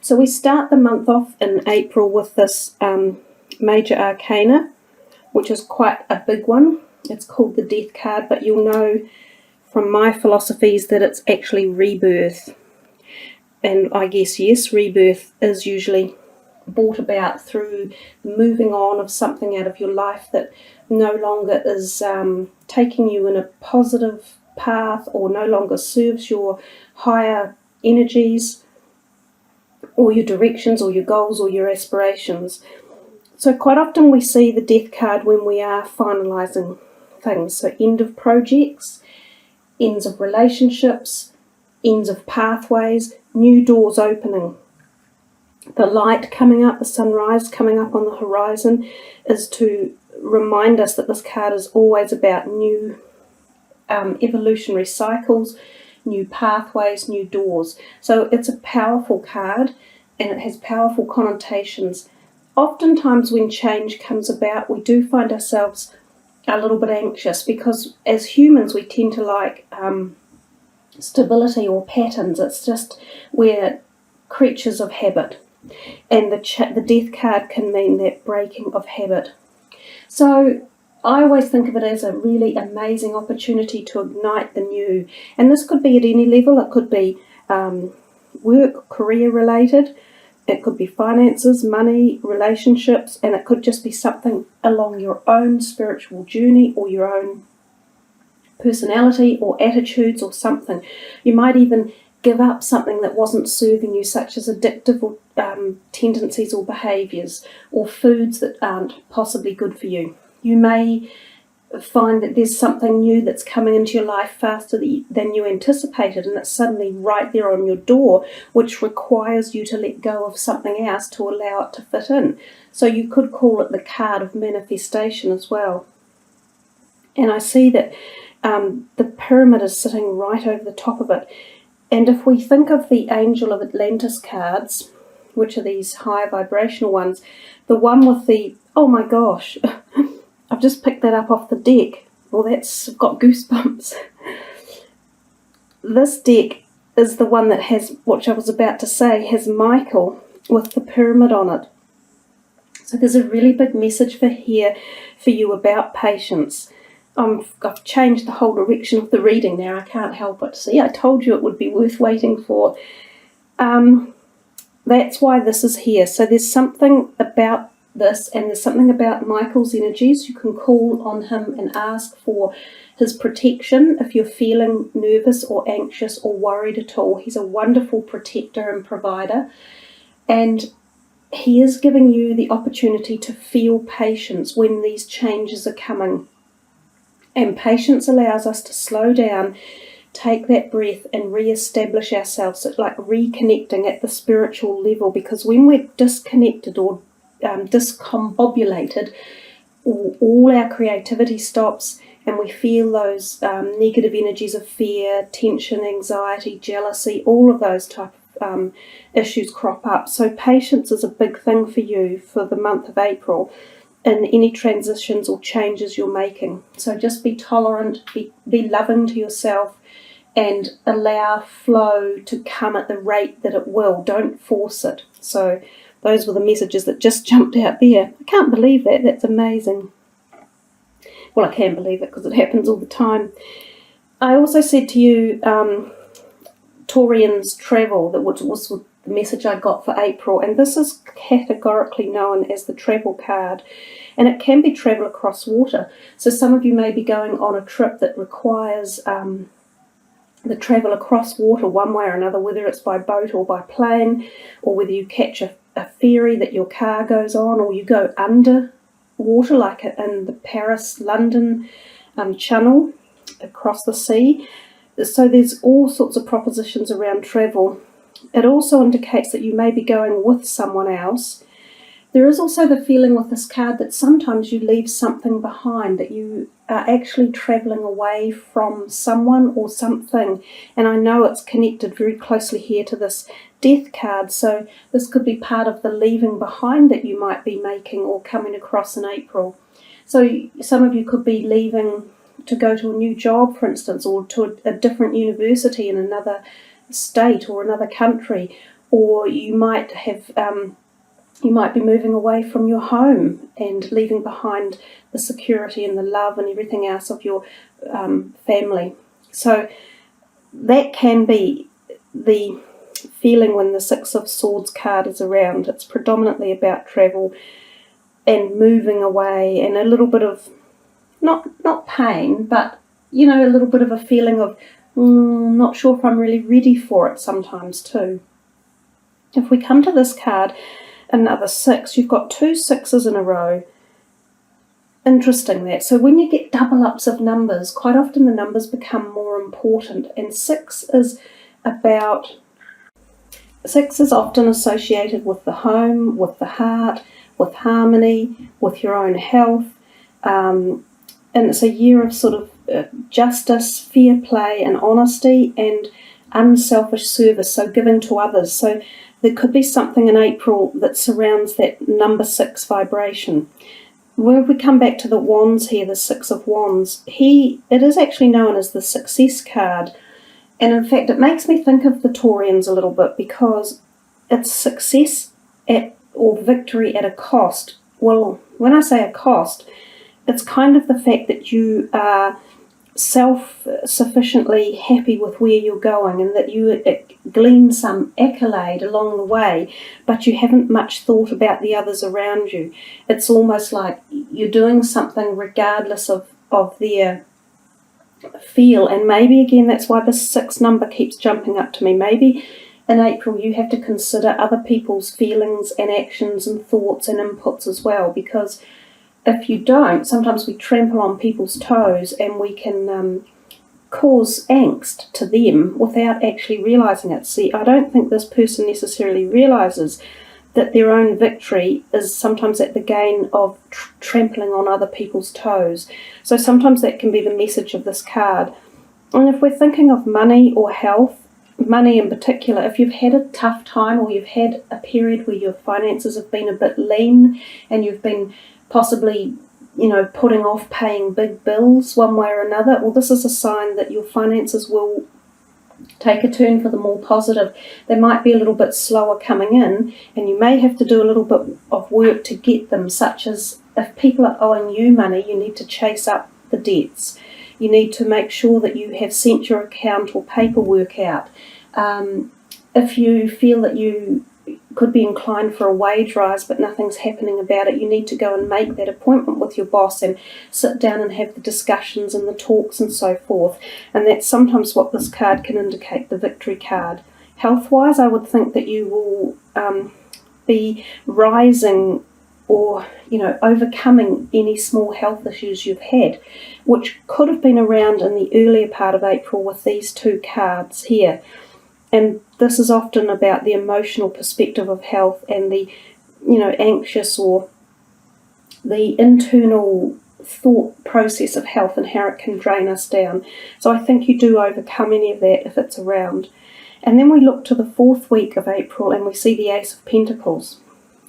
So we start the month off in April with this major arcana, which is quite a big one. It's called the Death card, but you'll know from my philosophies that it's actually rebirth. And I guess, yes, rebirth is usually brought about through the moving on of something out of your life that no longer is taking you in a positive path or no longer serves your higher energies or your directions or your goals or your aspirations. So quite often we see the Death card when we are finalising things. So end of projects, ends of relationships, ends of pathways, new doors opening. The light coming up, the sunrise coming up on the horizon is to remind us that this card is always about new evolutionary cycles, new pathways, new doors. So it's a powerful card and it has powerful connotations. Oftentimes when change comes about, we do find ourselves a little bit anxious because as humans we tend to like stability or patterns. It's just we're creatures of habit, and the Death card can mean that breaking of habit. So I always think of it as a really amazing opportunity to ignite the new, and this could be at any level. It could be work, career related, it could be finances, money, relationships, and it could just be something along your own spiritual journey or your own personality or attitudes or something. You might even give up something that wasn't serving you, such as addictive tendencies or behaviours, or foods that aren't possibly good for you. You may find that there's something new that's coming into your life faster than you anticipated, and it's suddenly right there on your door, which requires you to let go of something else to allow it to fit in. So you could call it the card of manifestation as well. And I see that the pyramid is sitting right over the top of it. And if we think of the Angel of Atlantis cards, which are these high vibrational ones, the one with the, oh my gosh, I've just picked that up off the deck. Well, I've got goosebumps. This deck is the one that has, what I was about to say, has Michael with the pyramid on it. So there's a really big message for you about patience. I've changed the whole direction of the reading now. I can't help it. See, I told you it would be worth waiting for. That's why this is here. So there's something about this, and there's something about Michael's energies. You can call on him and ask for his protection if you're feeling nervous or anxious or worried at all. He's a wonderful protector and provider, and he is giving you the opportunity to feel patience when these changes are coming. And patience allows us to slow down, take that breath and re-establish ourselves. It's like reconnecting at the spiritual level, because when we're disconnected or discombobulated, all our creativity stops and we feel those negative energies of fear, tension, anxiety, jealousy, all of those type of issues crop up. So patience is a big thing for you for the month of April in any transitions or changes you're making. So just be tolerant, be loving to yourself, and allow flow to come at the rate that it will. Don't force it. So those were the messages that just jumped out there. I can't believe that. That's amazing. Well, I can believe it because it happens all the time. I also said to you, Taurians travel, that was the message I got for April, and this is categorically known as the travel card, and it can be travel across water. So some of you may be going on a trip that requires the travel across water one way or another, whether it's by boat or by plane, or whether you catch a ferry that your car goes on, or you go under water like in the Paris-London channel across the sea. So there's all sorts of propositions around travel. It also indicates that you may be going with someone else. There is also the feeling with this card that sometimes you leave something behind, that you are actually travelling away from someone or something. And I know it's connected very closely here to this Death card, so this could be part of the leaving behind that you might be making or coming across in April. So some of you could be leaving to go to a new job, for instance, or to a different university in another state or another country, or you might have you might be moving away from your home and leaving behind the security and the love and everything else of your family. So that can be the feeling when the Six of Swords card is around. It's predominantly about travel and moving away, and a little bit of not pain, but a little bit of a feeling of not sure if I'm really ready for it sometimes too. If we come to this card, another 6, you've got 2 6s in a row. Interesting that. So when you get double ups of numbers, quite often the numbers become more important, and 6 is often associated with the home, with the heart, with harmony, with your own health, and it's a year of sort of justice, fair play and honesty, and unselfish service, so giving to others. So there could be something in April that surrounds that number 6 vibration. When we come back to the Wands here, the 6 of Wands, it is actually known as the Success card. And in fact, it makes me think of the Taurians a little bit, because it's success or victory at a cost. Well, when I say a cost, it's kind of the fact that you are self-sufficiently happy with where you're going, and that you glean some accolade along the way, but you haven't much thought about the others around you. It's almost like you're doing something regardless of their feel. And maybe again, that's why the 6 number keeps jumping up to me. Maybe in April you have to consider other people's feelings and actions and thoughts and inputs as well, because if you don't, sometimes we trample on people's toes and we can cause angst to them without actually realising it. See, I don't think this person necessarily realises that their own victory is sometimes at the gain of trampling on other people's toes. So sometimes that can be the message of this card. And if we're thinking of money or health, money in particular, if you've had a tough time, or you've had a period where your finances have been a bit lean and you've been possibly putting off paying big bills one way or another, well, this is a sign that your finances will take a turn for the more positive. They might be a little bit slower coming in, and you may have to do a little bit of work to get them, such as if people are owing you money, you need to chase up the debts. You need to make sure that you have sent your account or paperwork out. If you feel that you could be inclined for a wage rise but nothing's happening about it, you need to go and make that appointment with your boss and sit down and have the discussions and the talks and so forth. And that's sometimes what this card can indicate, the victory card. Health-wise, I would think that you will be rising or overcoming any small health issues you've had, which could have been around in the earlier part of April with these 2 cards here. And this is often about the emotional perspective of health and the, anxious or the internal thought process of health and how it can drain us down. So I think you do overcome any of that if it's around. And then we look to the 4th week of April and we see the Ace of Pentacles.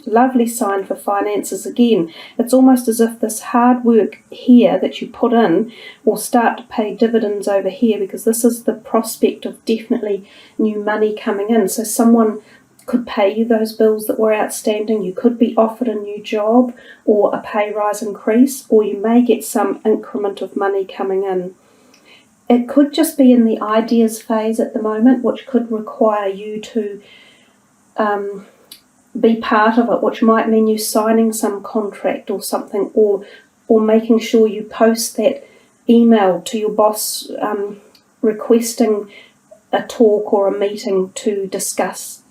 Lovely sign for finances again. It's almost as if this hard work here that you put in will start to pay dividends over here, because this is the prospect of definitely new money coming in. So someone could pay you those bills that were outstanding. You could be offered a new job or a pay rise increase, or you may get some increment of money coming in. It could just be in the ideas phase at the moment, which could require you to be part of it, which might mean you signing some contract or something, or making sure you post that email to your boss requesting a talk or a meeting to discuss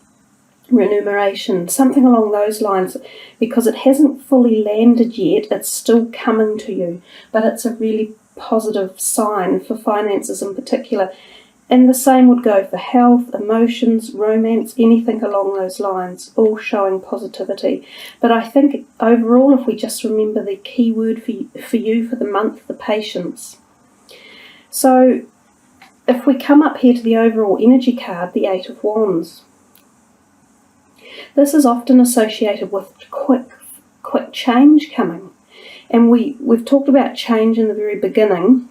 remuneration, something along those lines, because it hasn't fully landed yet. It's still coming to you, but it's a really positive sign for finances in particular. And the same would go for health, emotions, romance, anything along those lines, all showing positivity. But I think overall, if we just remember the key word for you for the month, the patience. So if we come up here to the overall energy card, the 8 of Wands, this is often associated with quick change coming. And we've talked about change in the very beginning.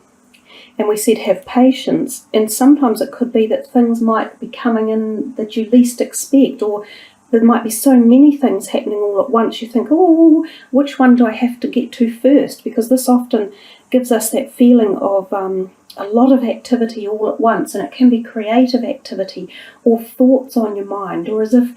And we said have patience, and sometimes it could be that things might be coming in that you least expect, or there might be so many things happening all at once. You think, oh, which one do I have to get to first? Because this often gives us that feeling of a lot of activity all at once, and it can be creative activity or thoughts on your mind, or as if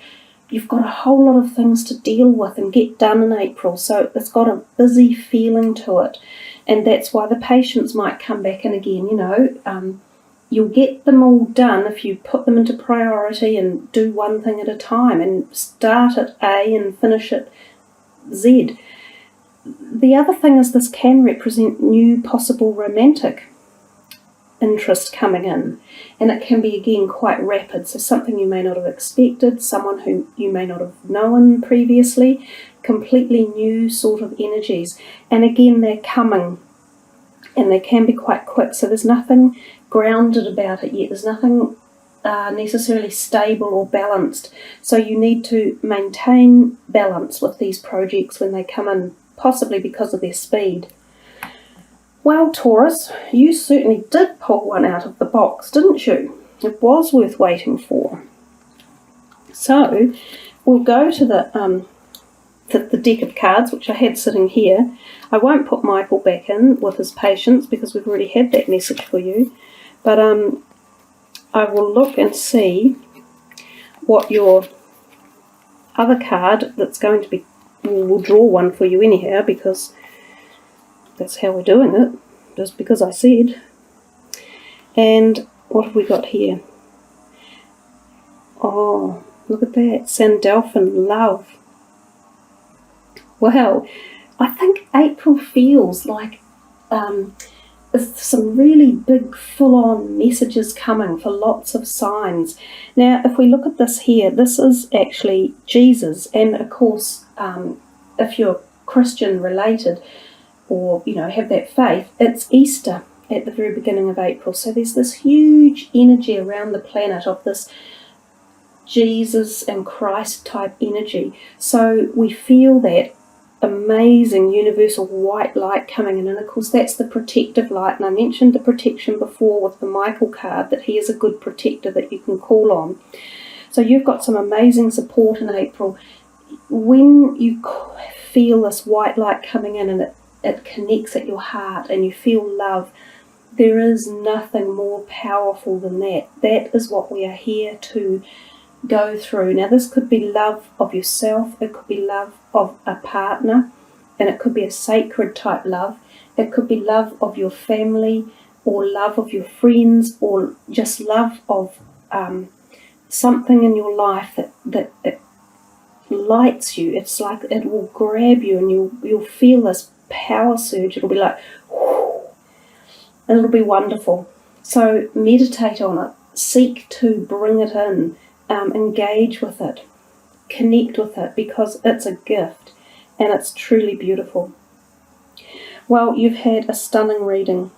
you've got a whole lot of things to deal with and get done in April. So it's got a busy feeling to it, and that's why the patience might come back in again. You'll get them all done if you put them into priority and do one thing at a time and start at A and finish at Z. The other thing is this can represent new possible romantic interest coming in, and it can be again quite rapid, so something you may not have expected, someone who you may not have known previously, completely new sort of energies, and again they're coming and they can be quite quick, so there's nothing grounded about it yet, there's nothing necessarily stable or balanced, so you need to maintain balance with these projects when they come in, possibly because of their speed. Well, Taurus, you certainly did pull one out of the box, didn't you? It was worth waiting for. So, we'll go to the deck of cards, which I had sitting here. I won't put Michael back in with his patience because we've already had that message for you. But I will look and see what your other card that's going to be... We'll draw one for you anyhow because... that's how we're doing it, just because I said. And what have we got here? Oh, look at that. Sandalphon, love. Wow. I think April feels like some really big full-on messages coming for lots of signs. Now, if we look at this here, this is actually Jesus. And, of course, if you're Christian related, or, have that faith, it's Easter at the very beginning of April. So there's this huge energy around the planet of this Jesus and Christ type energy. So we feel that amazing universal white light coming in. And of course that's the protective light. And I mentioned the protection before with the Michael card, that he is a good protector that you can call on. So you've got some amazing support in April. When you feel this white light coming in and it connects at your heart and you feel love, there is nothing more powerful than that. That is what we are here to go through. Now this could be love of yourself, it could be love of a partner, and it could be a sacred type love. It could be love of your family, or love of your friends, or just love of something in your life that it lights you. It's like it will grab you and you'll feel this power surge. It'll be like, whoo, and it'll be wonderful. So meditate on it, seek to bring it in, engage with it, connect with it, because it's a gift and it's truly beautiful. Well, you've had a stunning reading.